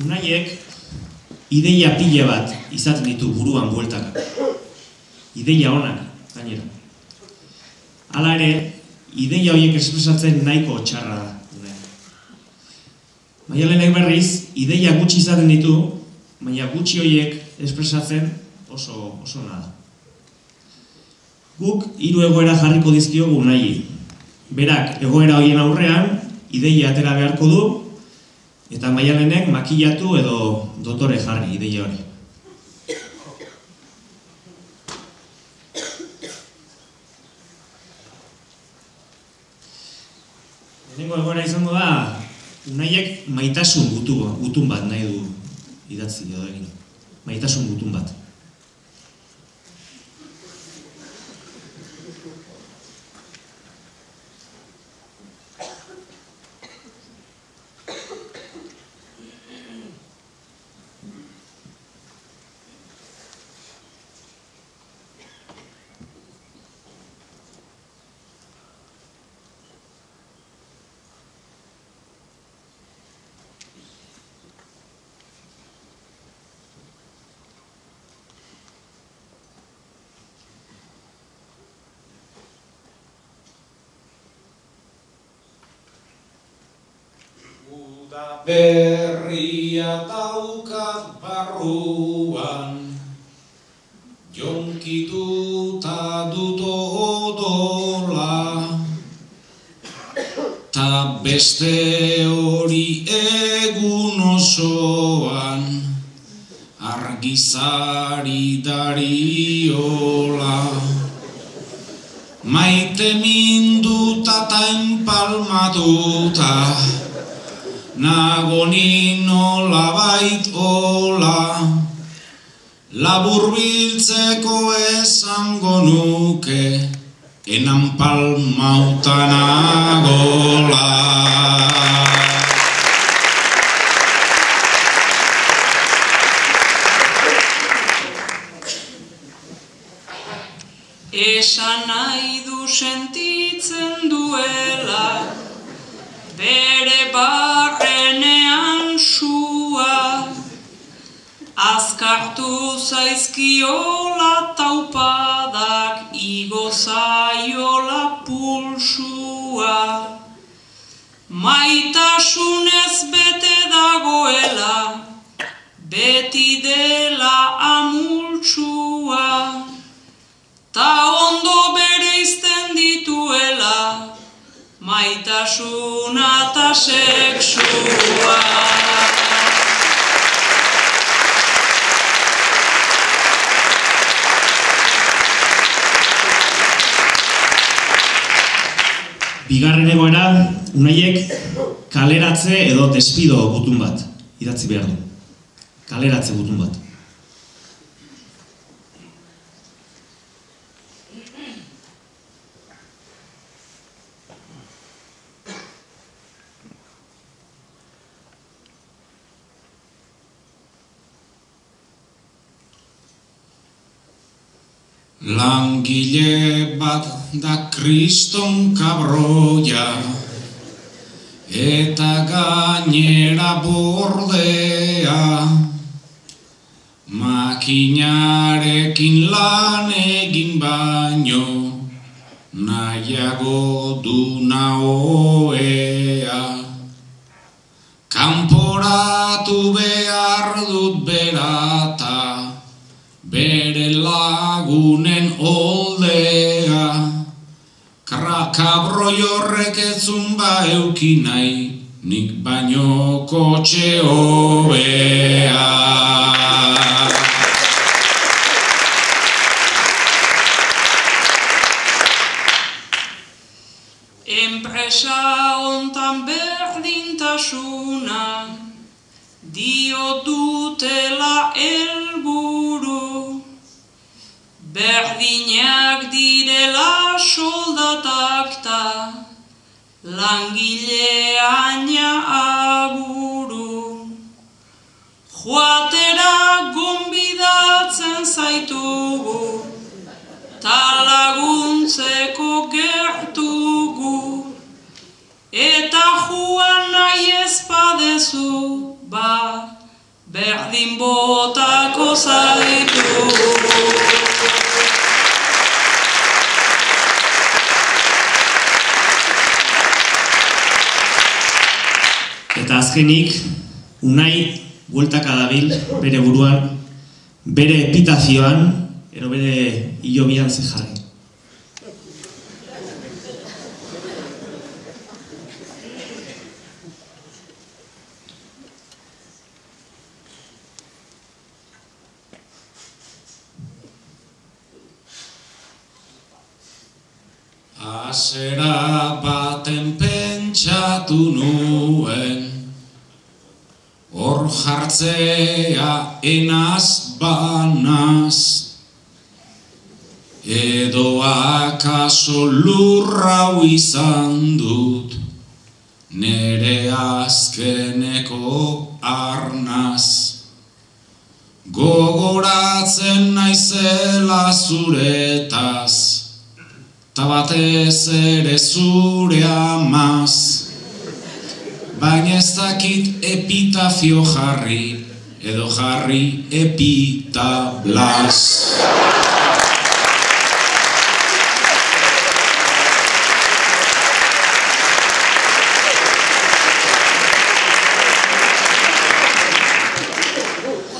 Unaiek ideia pile bat izaten ditu buruan bueltaka. Ideia onak, gainera. Hala ere, ideia horiek espresatzen nahiko txarra da. Maialenek berriz, ideia gutxi izaten ditu, baina gutxi horiek espresatzen oso nada. Guk 3 egoera jarriko dizkiogu Unai. Berak egoera horien aurrean, ideia atera beharko du, eta Maialenek makillatu edo dotore jarri ideia hori. Lehenengo egoera izango da, Unaiek maitasun gutun bat nahi du idatzi edo egin. Maitasun gutun bat. Uda berria daukat barruan, jonkituta dut odola, ta beste hori egun osoan, argizari dariola. Maite minduta ta empalmatuta, nagonin nolabait ola, labur biltzeko esango nuke, enan palmauta nagola. Esan nahi du sentitzen duela, bere barrenean sua, azkartu zaizkiola taupadak, igo zaiola pulsua. Maitasunez bete dagoela, beti dela amultsua, ta ondo bereizten dituela, maitasuna ta sexua. Bigarren egoera, Unaiek kaleratze edo despido gutun bat idatzi behar du. Kaleratze gutun bat. Langile bat da kriston kabroia, eta gainera bordea, makinarekin lan egin baino, nahiago du naoea. Kanporatu behar dut berata, bere lagunen oldea, kabroi horrek etzun ba euki nahi, nik baino kotxe hobea. Enpresa hontan berdintasuna, dio dutela helburu, berdinak direla soldatak ta, langileaina aburu. Joatera gonbidatzen zaitugu, ta laguntzeko gertugu, eta joan nahi ez badezu, ba, berdin botako zaitugu. Eta azkenik, Unai bueltaka dabil bere buruan, bere epitafioan, ero bere hilobian ze jarri. Hasiera baten pentsatu nuen, hor jartzea enaz banaz, edo akaso lurrau izan dut, nere azkeneko arnaz. Gogoratzen naizela zuretaz, ta batez ere zure amaz, baina ez dakit epitafio jarri, edo jarri epitablas.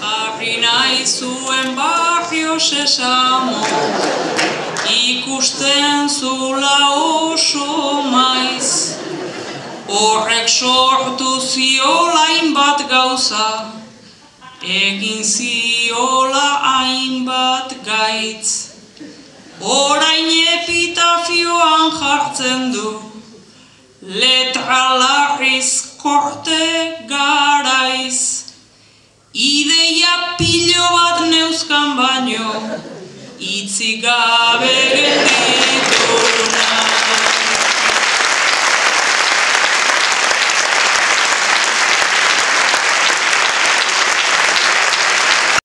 Jarri nahi zuen barrio sesamo, ikusten zula oso maiz, horrek sortu ziola hainbat gauza, egin ziola hainbat gaitz. Orain epitafioan jartzen du, letra larriz korte garaiz, ideia pilo bat neuzkan baino, itzi gabe geldi.